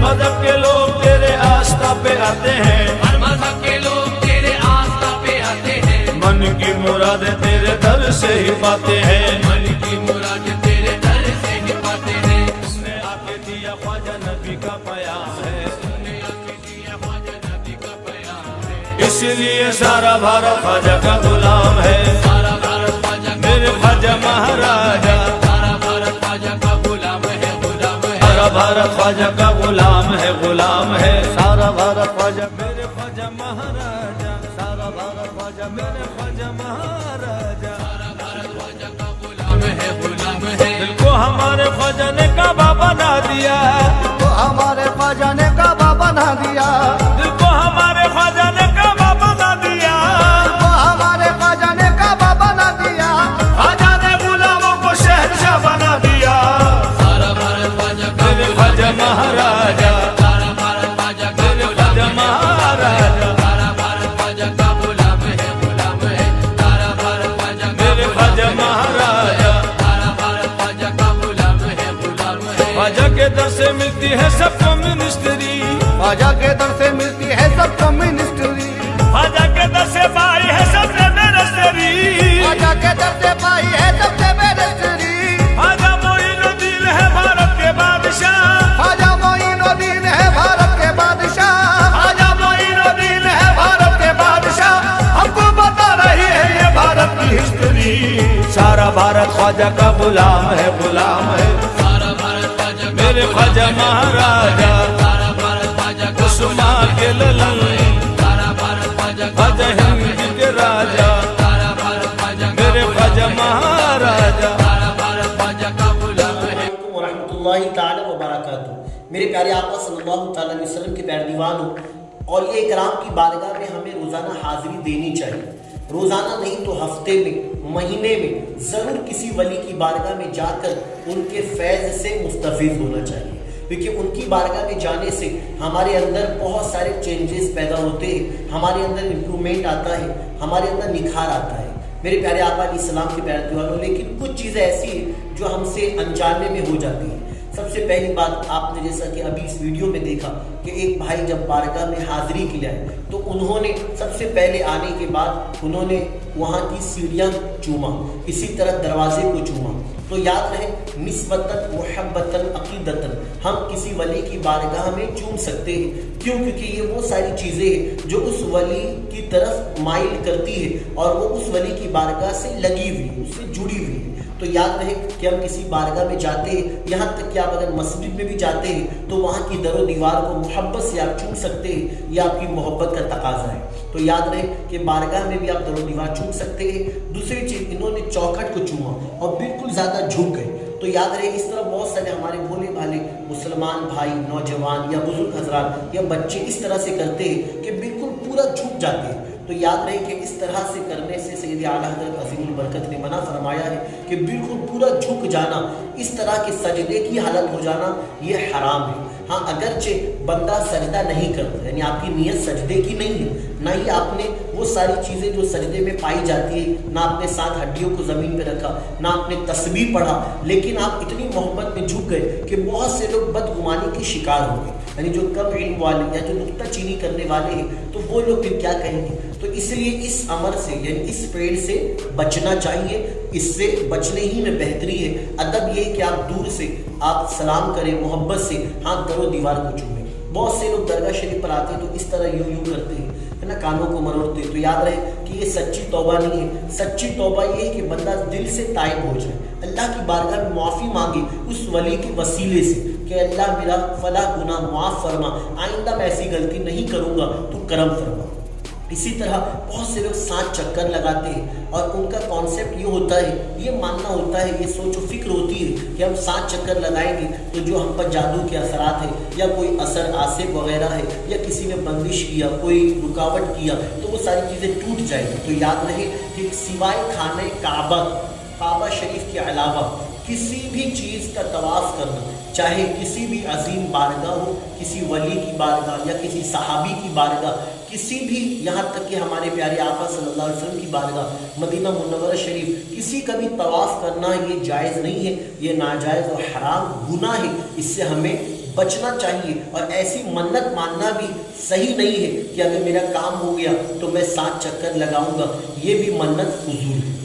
मज़हब के लोग तेरे आस्था पे आते हैं, हर मजहब के लोग तेरे आस्था पे आते हैं, मन की मुराद तेरे दर से ही पाते हैं, मन की मुराद तेरे दर से ही पाते हैं। उसने आके दिया ख्वाजा नबी का प्याम है, तूने आके दिया ख्वाजा नबी का प्याम है, इसलिए सारा भारत ख्वाजा का गुलाम है। सारा भारत ख्वाजा का मेरे ख्वाजा महाराजा, सारा भारत ख्वाजा का गुलाम है, गुलाम है। सारा भारत ख्वाजा का गुलाम है, गुलाम है। सारा भारत ख्वाजा मेरे ख्वाजा महाराजा, सारा भारत ख्वाजा मेरे ख्वाजा महाराजा। सारा भारत ख्वाजा का गुलाम है, गुलाम है। दिल को हमारे ख्वाजा ने काबा बना दिया, तो हमारे ख्वाजा ने काबा बना दिया, दिल को हमारे ख्वाजा ने काबा बना दिया। तो हमारे ख्वाजा ने काबा बना दिया, ख्वाजा ने गुलामों को शहंशाह बना दिया। सारा भारत ख्वाजा का मेरे ख्वाजा महाराजा, सारा भारत ख्वाजा का मेरे ख्वाजा महाराजा, सारा भारत ख्वाजा का गुलाम है, गुलाम है। सारा भारत ख्वाजा का मेरे ख्वाजा महाराजा। सारा भारत ख्वाजा का गुलाम है, गुलाम है। ख्वाजा के दर से मिलती है सबको मिनिस्ट्री, ख्वाजा के दर से मिलती है सबको मिनिस्ट्री, ख्वाजा के दर से पाई है सबसे मिनिस्ट्री। ख्वाजा के दर से पाई है सबसे मिनिस्ट्री। ख्वाजा मोइनुद्दीन है भारत के बादशाह, ख्वाजा मोइनुद्दीन है भारत के बादशाह, ख्वाजा मोइनुद्दीन है भारत के बादशाह। हमको बता रही है ये भारत की हिस्ट्री। सारा भारत ख्वाजा का गुलाम है, गुलाम है। सारा भारत ख्वाजा का मेरे ख्वाजा महाराजा, सारा भारत ख्वाजा का उस्मा के ललन, सारा भारत ख्वाजा का ख्वाजा हिंद के राजा, सारा भारत ख्वाजा का मेरे ख्वाजा महाराजा। सारा भारत ख्वाजा का गुलाम है। वरहमतुल्लाहि ताला व बरकातुहू। मेरे प्यारे आका सल्लल्लाहु ताला अलैहि वसल्लम के प्यारे दीवानों, औलिया इकराम की बारगाह में हमें रोज़ाना हाज़िरी देनी चाहिए। रोज़ाना नहीं तो हफ्ते में, महीने में ज़रूर किसी वली की बारगाह में जाकर उनके फैज़ से मुस्तफ़ीज़ होना चाहिए, क्योंकि उनकी बारगाह में जाने से हमारे अंदर बहुत सारे चेंजेस पैदा होते हैं, हमारे अंदर इम्प्रूवमेंट आता है, हमारे अंदर निखार आता है। मेरे प्यारे आका अलैहिस्सलाम के प्यारे दीवानों, लेकिन कुछ चीज़ें ऐसी हैं जो हमसे अनजाने में हो जाती हैं। सबसे पहली बात, आपने जैसा कि अभी इस वीडियो में देखा कि एक भाई जब बारगाह में हाज़िरी के लिए आए तो उन्होंने सबसे पहले आने के बाद उन्होंने वहाँ की सीढ़ियाँ चूमा, इसी तरह दरवाजे को चूमा। तो याद रहे, निस्बतन मुहब्बतन अक़ीदतन हम किसी वली की बारगाह में चूम सकते हैं। क्यों? क्योंकि ये वो सारी चीज़ें हैं जो उस वली की तरफ माइल करती है और वो उस वली की बारगाह से लगी हुई है, उससे जुड़ी हुई है। तो याद रहे कि हम किसी बारगाह में जाते हैं, यहाँ तक कि आप अगर मस्जिद में भी जाते हैं तो वहाँ की दरो दीवार को मोहब्बत से आप चूम सकते हैं, यह आपकी मोहब्बत का तकाजा है। तो याद रहे कि बारगाह में भी आप दरो दीवार चूम सकते हैं। दूसरी चीज़, इन्होंने चौखट को चूमा और बिल्कुल ज़्यादा झुक गए। तो याद रहे, इस तरह बहुत सारे हमारे भोले भाले मुसलमान भाई, नौजवान या बुजुर्ग हजरात या बच्चे इस तरह से करते हैं कि बिल्कुल पूरा झुक जाते हैं। तो याद रहे कि इस तरह से करने से सैयद आला हज़रत अज़ीमुल बरकत ने मना फरमाया है कि बिल्कुल पूरा झुक जाना, इस तरह के सजदे की हालत हो जाना, ये हराम है। हाँ, अगरचे बंदा सजदा नहीं करता, यानी आपकी नीयत सजदे की नहीं है, ना ही आपने वो सारी चीज़ें जो सजदे में पाई जाती है, ना आपने 7 हड्डियों को ज़मीन पे रखा, ना आपने तस्बीह पढ़ा, लेकिन आप इतनी मोहब्बत में झुक गए कि बहुत से लोग बदगुमानी के शिकार हो गए। यानी जो कम इल्म वाले या जो नुक्ताचीनी करने वाले हैं, तो वो लोग फिर क्या कहेंगे? तो इसलिए इस अमर से, यानी इस पेड़ से बचना चाहिए। इससे बचने ही में बेहतरी है। अदब ये है कि आप दूर से आप सलाम करें, मोहब्बत से हाथ दरो दीवार को चूमें। बहुत से लोग दरगाह शरीफ पर आते हैं तो इस तरह यूं यूं करते हैं, है ना, कानों को मरोड़ते हैं। तो याद रहे कि ये सच्ची तौबा नहीं है। सच्ची तौबा ये है कि बंदा दिल से ताइब हो जाए, अल्लाह की बारगाह में माफ़ी मांगे उस वली के वसीले से कि अल्लाह मेरा फला गुनाह माफ़ फरमा, आइंदा मैं ऐसी गलती नहीं करूँगा, तू करम फरमा। इसी तरह बहुत से लोग 7 चक्कर लगाते हैं और उनका कॉन्सेप्ट ये होता है, ये मानना होता है, ये सोच व फिक्र होती है कि हम 7 चक्कर लगाएंगे तो जो हम पर जादू के असरात है या कोई असर आसिफ वगैरह है या किसी ने बंदिश किया, कोई रुकावट किया, तो वो सारी चीज़ें टूट जाएंगी। तो याद रहे कि सिवाय खाने काबा शरीफ के अलावा किसी भी चीज़ का तवाफ़ करना, चाहे किसी भी अजीम बारगाह हो, किसी वली की बारगाह या किसी सहाबी की बारगाह, किसी भी, यहाँ तक कि हमारे प्यारे आका सल्लल्लाहु अलैहि वसल्लम की बारगाह मदीना मुनव्वरा शरीफ, किसी का भी तवाफ़ करना ये जायज़ नहीं है, ये नाजायज़ और हराम गुनाह है। इससे हमें بچنا چاہیے، اور ایسی منت ماننا بھی صحیح نہیں ہے کہ اگر میرا کام ہو گیا تو میں 7 چکر لگاؤں گا، یہ بھی منت فضول ہے۔